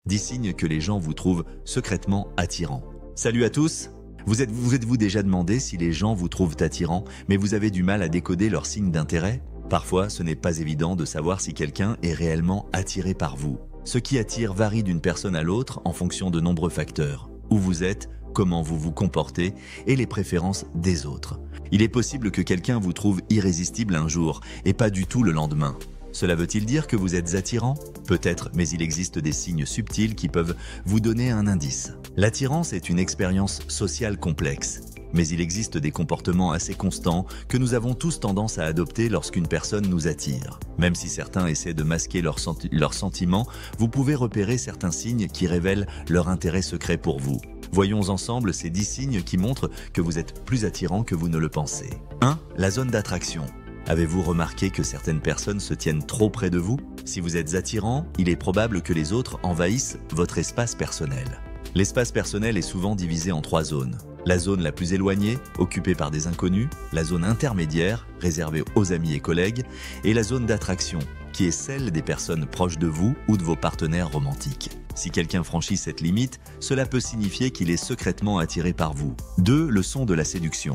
10 signes que les gens vous trouvent secrètement attirant. Salut à tous! Vous êtes-vous déjà demandé si les gens vous trouvent attirant, mais vous avez du mal à décoder leurs signes d'intérêt? Parfois, ce n'est pas évident de savoir si quelqu'un est réellement attiré par vous. Ce qui attire varie d'une personne à l'autre en fonction de nombreux facteurs. Où vous êtes, comment vous vous comportez et les préférences des autres. Il est possible que quelqu'un vous trouve irrésistible un jour et pas du tout le lendemain. Cela veut-il dire que vous êtes attirant? Peut-être, mais il existe des signes subtils qui peuvent vous donner un indice. L'attirance est une expérience sociale complexe, mais il existe des comportements assez constants que nous avons tous tendance à adopter lorsqu'une personne nous attire. Même si certains essaient de masquer leurs sentiments, vous pouvez repérer certains signes qui révèlent leur intérêt secret pour vous. Voyons ensemble ces 10 signes qui montrent que vous êtes plus attirant que vous ne le pensez. 1. La zone d'attraction. Avez-vous remarqué que certaines personnes se tiennent trop près de vous? Si vous êtes attirant, il est probable que les autres envahissent votre espace personnel. L'espace personnel est souvent divisé en 3 zones. La zone la plus éloignée, occupée par des inconnus, la zone intermédiaire, réservée aux amis et collègues, et la zone d'attraction, qui est celle des personnes proches de vous ou de vos partenaires romantiques. Si quelqu'un franchit cette limite, cela peut signifier qu'il est secrètement attiré par vous. 2. Le son de la séduction.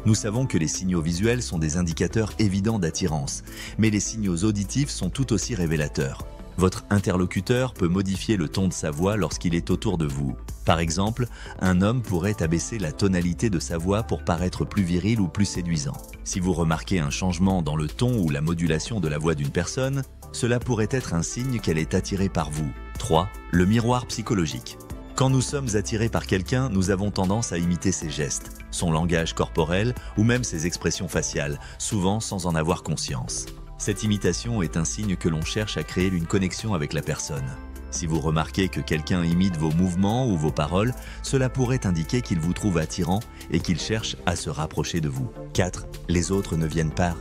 Nous savons que les signaux visuels sont des indicateurs évidents d'attirance, mais les signaux auditifs sont tout aussi révélateurs. Votre interlocuteur peut modifier le ton de sa voix lorsqu'il est autour de vous. Par exemple, un homme pourrait abaisser la tonalité de sa voix pour paraître plus viril ou plus séduisant. Si vous remarquez un changement dans le ton ou la modulation de la voix d'une personne, cela pourrait être un signe qu'elle est attirée par vous. 3. Le miroir psychologique. Quand nous sommes attirés par quelqu'un, nous avons tendance à imiter ses gestes, son langage corporel ou même ses expressions faciales, souvent sans en avoir conscience. Cette imitation est un signe que l'on cherche à créer une connexion avec la personne. Si vous remarquez que quelqu'un imite vos mouvements ou vos paroles, cela pourrait indiquer qu'il vous trouve attirant et qu'il cherche à se rapprocher de vous. 4. Les autres ne viennent pas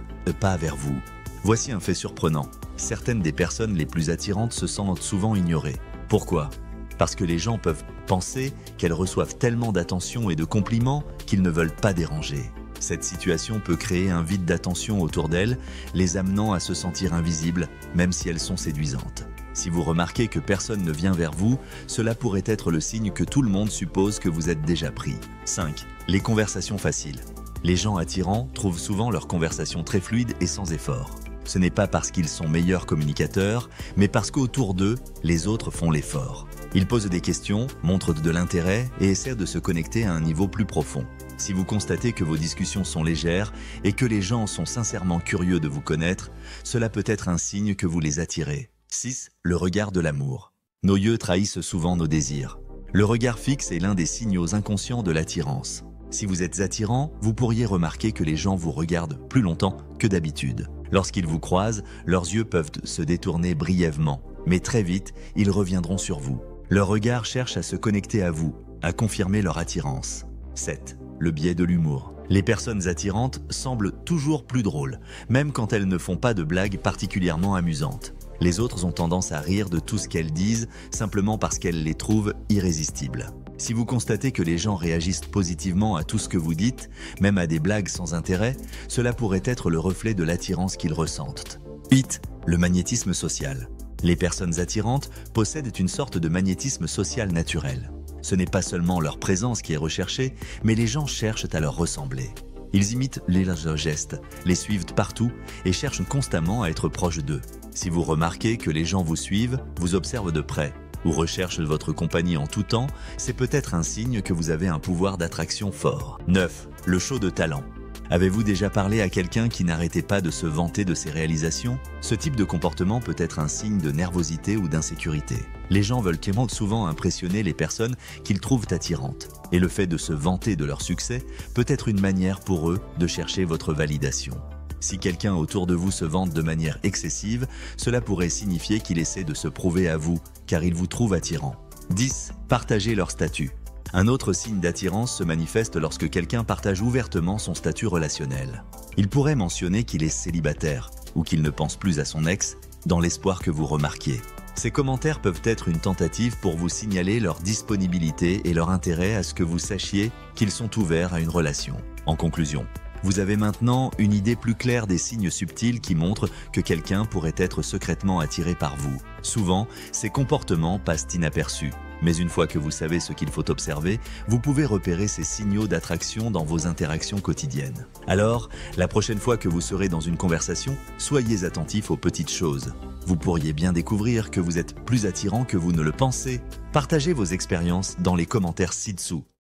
vers vous. Voici un fait surprenant. Certaines des personnes les plus attirantes se sentent souvent ignorées. Pourquoi ? Parce que les gens peuvent penser qu'elles reçoivent tellement d'attention et de compliments qu'ils ne veulent pas déranger. Cette situation peut créer un vide d'attention autour d'elles, les amenant à se sentir invisibles, même si elles sont séduisantes. Si vous remarquez que personne ne vient vers vous, cela pourrait être le signe que tout le monde suppose que vous êtes déjà pris. 5. Les conversations faciles. Les gens attirants trouvent souvent leurs conversations très fluides et sans effort. Ce n'est pas parce qu'ils sont meilleurs communicateurs, mais parce qu'autour d'eux, les autres font l'effort. Ils posent des questions, montrent de l'intérêt et essaient de se connecter à un niveau plus profond. Si vous constatez que vos discussions sont légères et que les gens sont sincèrement curieux de vous connaître, cela peut être un signe que vous les attirez. 6. Le regard de l'amour. Nos yeux trahissent souvent nos désirs. Le regard fixe est l'un des signaux inconscients de l'attirance. Si vous êtes attirant, vous pourriez remarquer que les gens vous regardent plus longtemps que d'habitude. Lorsqu'ils vous croisent, leurs yeux peuvent se détourner brièvement, mais très vite, ils reviendront sur vous. Leur regard cherche à se connecter à vous, à confirmer leur attirance. 7. Le biais de l'humour. Les personnes attirantes semblent toujours plus drôles, même quand elles ne font pas de blagues particulièrement amusantes. Les autres ont tendance à rire de tout ce qu'elles disent, simplement parce qu'elles les trouvent irrésistibles. Si vous constatez que les gens réagissent positivement à tout ce que vous dites, même à des blagues sans intérêt, cela pourrait être le reflet de l'attirance qu'ils ressentent. 8. Le magnétisme social. Les personnes attirantes possèdent une sorte de magnétisme social naturel. Ce n'est pas seulement leur présence qui est recherchée, mais les gens cherchent à leur ressembler. Ils imitent leurs gestes, les suivent partout et cherchent constamment à être proches d'eux. Si vous remarquez que les gens vous suivent, vous observent de près ou recherchent votre compagnie en tout temps, c'est peut-être un signe que vous avez un pouvoir d'attraction fort. 9. Le show de talent. Avez-vous déjà parlé à quelqu'un qui n'arrêtait pas de se vanter de ses réalisations? Ce type de comportement peut être un signe de nervosité ou d'insécurité. Les gens veulent souvent impressionner les personnes qu'ils trouvent attirantes. Et le fait de se vanter de leur succès peut être une manière pour eux de chercher votre validation. Si quelqu'un autour de vous se vante de manière excessive, cela pourrait signifier qu'il essaie de se prouver à vous, car il vous trouve attirant. 10. Partager leur statut. Un autre signe d'attirance se manifeste lorsque quelqu'un partage ouvertement son statut relationnel. Il pourrait mentionner qu'il est célibataire ou qu'il ne pense plus à son ex, dans l'espoir que vous remarquiez. Ces commentaires peuvent être une tentative pour vous signaler leur disponibilité et leur intérêt à ce que vous sachiez qu'ils sont ouverts à une relation. En conclusion, vous avez maintenant une idée plus claire des signes subtils qui montrent que quelqu'un pourrait être secrètement attiré par vous. Souvent, ces comportements passent inaperçus. Mais une fois que vous savez ce qu'il faut observer, vous pouvez repérer ces signaux d'attraction dans vos interactions quotidiennes. Alors, la prochaine fois que vous serez dans une conversation, soyez attentif aux petites choses. Vous pourriez bien découvrir que vous êtes plus attirant que vous ne le pensez. Partagez vos expériences dans les commentaires ci-dessous.